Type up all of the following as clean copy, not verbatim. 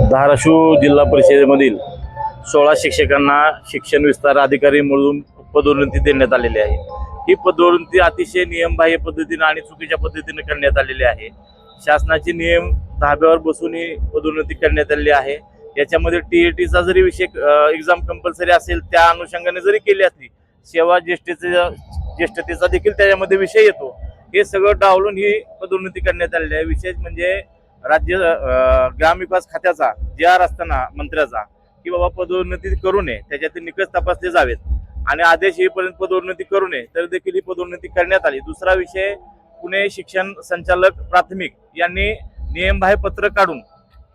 धाराशिव जिल्हा परिषदेमधील 16 शिक्षकांना शिक्षण विस्तार अधिकारी म्हणून पदोन्नती देण्यात आलेली आहे। ही पदोन्नती अतिशय नियमबाह्य पद्धतीने आणि चुकीच्या पद्धतीने करण्यात आलेली आहे। शासनाचे नियम धाब्यावर बसून ही पदोन्नती करण्यात आलेली आहे। याच्यामध्ये टीएटीचा जरी विषय एक्झाम कंपल्सरी असेल त्या अनुषंगाने जरी केली असली, सेवा ज्येष्ठतेचा देखील त्याच्यामध्ये विषय येतो। हे सगळं डावलून ही पदोन्नती करण्यात आलेली आहे। विशेष म्हणजे राज्य ग्रामविकास खात्याचा JR असताना मंत्र्याचा की बाबा पदोन्नती करू नये, त्याच्यातील निकष तपासले जावेत आणि आदेश येईपर्यंत पदोन्नती करू नये, तर देखील ही पदोन्नती करण्यात आली। दुसरा विषय, पुणे शिक्षण संचालक प्राथमिक यांनी नियमबाह्य पत्र काढून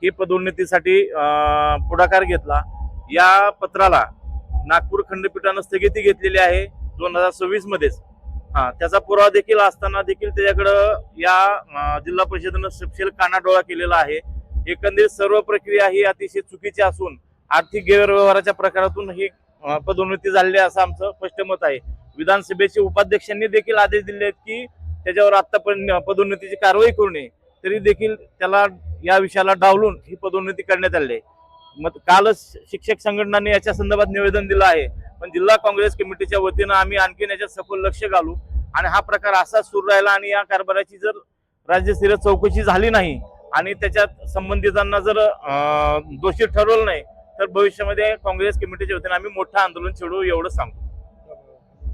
ही पदोन्नतीसाठी पुढाकार घेतला। या पत्राला नागपूर खंडपीठाने स्थगिती घेतलेली आहे 2026 मध्येच। त्याचा पुरावा देखील असताना देखील त्याच्याकडं या जिल्हा परिषदेनं सपशेल कानाडोळा केलेला आहे। एकंदरीत सर्व प्रक्रिया ही अतिशय चुकीची असून आर्थिक गैरव्यवहाराच्या प्रकारातून ही पदोन्नती झालेली असं आमचं स्पष्ट मत आहे। विधानसभेचे उपाध्यक्षांनी देखील आदेश दिले आहेत की त्याच्यावर आतापर्यंत पदोन्नतीची कारवाई करू नये, तरी देखील त्याला या विषयाला डावलून ही पदोन्नती करण्यात आली आहे। मग कालच शिक्षक संघटनांनी याच्या संदर्भात निवेदन दिलं आहे, पण जिल्हा काँग्रेस कमिटीच्या वतीनं आम्ही आणखीन याच्यात सखोल लक्ष घालू आणि हा प्रकार असाच सुरू राहिला आणि या कारभाराची जर राज्यस्तरीय चौकशी झाली नाही आणि त्याच्यात संबंधितांना जर दोषी ठरवलं नाही, तर भविष्यामध्ये काँग्रेस कमिटीच्या वतीनं आम्ही मोठं आंदोलन छेडू एवढं सांगतो।